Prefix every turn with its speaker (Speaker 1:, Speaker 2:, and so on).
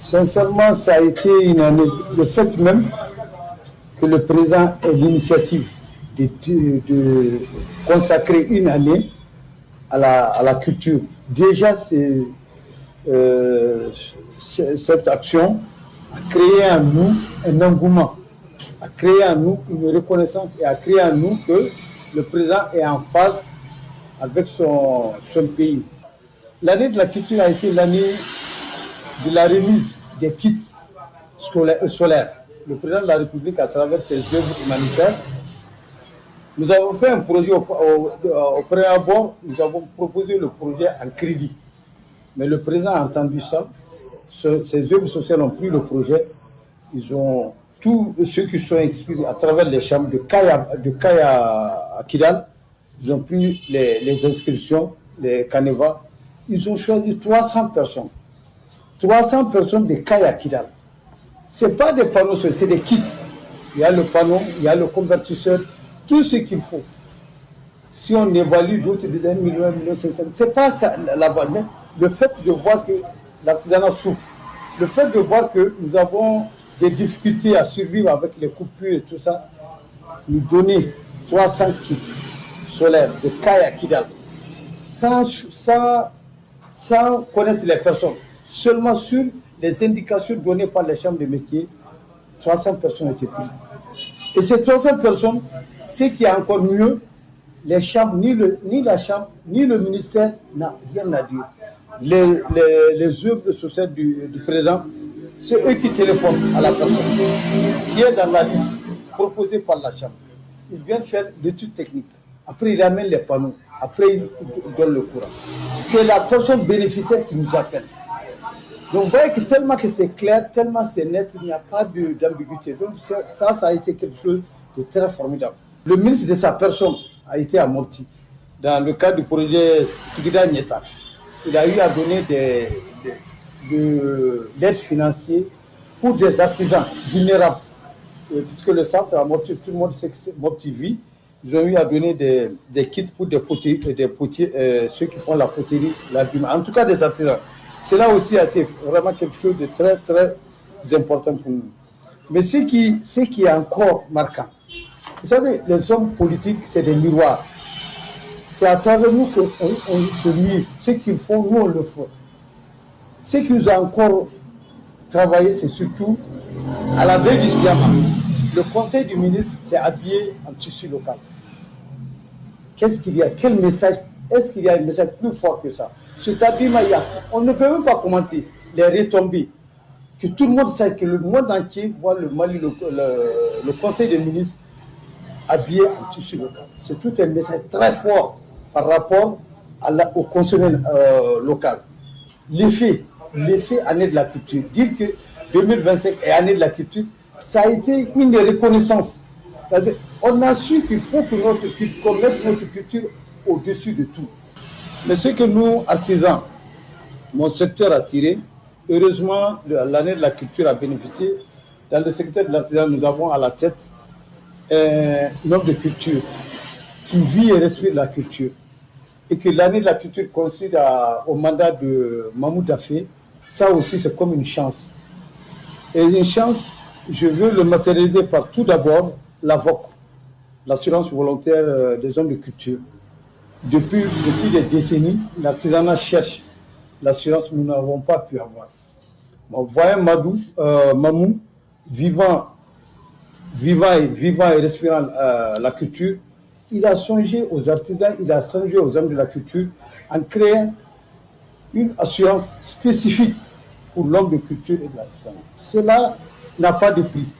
Speaker 1: Sincèrement, ça a été une année. Le fait même que le président ait l'initiative de consacrer une année à la culture. Déjà, cette action a créé en nous un engouement, a créé en nous une reconnaissance et a créé en nous que le président est en phase avec son pays. L'année de la culture a été l'année de la remise des kits solaires. Le président de la République, à travers ses œuvres humanitaires, nous avons fait un projet au premier abord, nous avons proposé le projet en crédit. Mais le président a entendu ça, ses œuvres sociales ont pris le projet, ils ont tous ceux qui sont inscrits à travers les chambres de Kaya à Kidal, ils ont pris les inscriptions, les canevas, ils ont choisi 300 personnes. 300 personnes de Kaya à Kidal. Ce n'est pas des panneaux, c'est des kits. Il y a le panneau, il y a le convertisseur, tout ce qu'il faut. Si on évalue d'autres de 1 million, 1,5 million, ce n'est pas ça là-bas. Mais le fait de voir que l'artisanat souffre, le fait de voir que nous avons des difficultés à survivre avec les coupures et tout ça, nous donner 300 kits solaires de Kaya Kidal, sans connaître les personnes, seulement sur les indications données par les chambres de métiers, 300 personnes étaient prises. Et ces 300 personnes, ce qui est encore mieux, les chambres, ni la chambre, ni le ministère n'a rien à dire. Les œuvres sociales du président, c'est eux qui téléphonent à la personne qui est dans la liste proposée par la chambre. Ils viennent faire l'étude technique. Après, ils ramènent les panneaux. Après, ils donnent le courant. C'est la personne bénéficiaire qui nous appelle. Donc, vous voyez que tellement que c'est clair, tellement c'est net, il n'y a pas d'ambiguïté. Donc, ça a été quelque chose de très formidable. Le ministre de sa personne a été amorti dans le cadre du projet Sigida Nieta. Il a eu à donner de l'aide financière pour des artisans vulnérables. Puisque le centre a amorti, tout le monde sait que c'est Mopti Vie. Ils ont eu à donner des kits pour des potiers, ceux qui font la poterie, l'habillement, en tout cas des artisans. Cela aussi a été vraiment quelque chose de très, très important pour nous. Mais ce qui est encore marquant, vous savez, les hommes politiques, c'est des miroirs. C'est à travers nous qu'on se mire. Ce qu'ils font, nous, on le fait. Ce qui nous a encore travaillé, c'est surtout à la veille du Siama. Le conseil du ministre s'est habillé en tissu local. Qu'est-ce qu'il y a? Quel message? Est-ce qu'il y a un message plus fort que ça? Cet habillement, on ne peut même pas commenter les retombées. Que tout le monde sait, que le monde entier voit le Mali, le conseil des ministres habillé en tissu local. C'est tout un message très fort par rapport au consommé local. L'effet année de la culture, dire que 2025 est année de la culture, ça a été une des reconnaissances. C'est-à-dire, on a su qu'il faut qu'on mette notre culture au-dessus de tout. Mais ce que nous, artisans, mon secteur a tiré, heureusement, l'année de la culture a bénéficié. Dans le secteur de l'artisanat, nous avons à la tête un homme de culture qui vit et respire la culture. Et que l'année de la culture coïncide au mandat de Mahmoud Dafé, ça aussi c'est comme une chance. Et une chance, je veux le matérialiser par tout d'abord la VOC, l'assurance volontaire des hommes de culture. Depuis des décennies, l'artisanat cherche l'assurance que nous n'avons pas pu avoir. Bon, voyons Mamou, vivant et respirant la culture, il a songé aux artisans, il a songé aux hommes de la culture en créant une assurance spécifique pour l'homme de culture et de l'artisanat. Cela n'a pas de prix.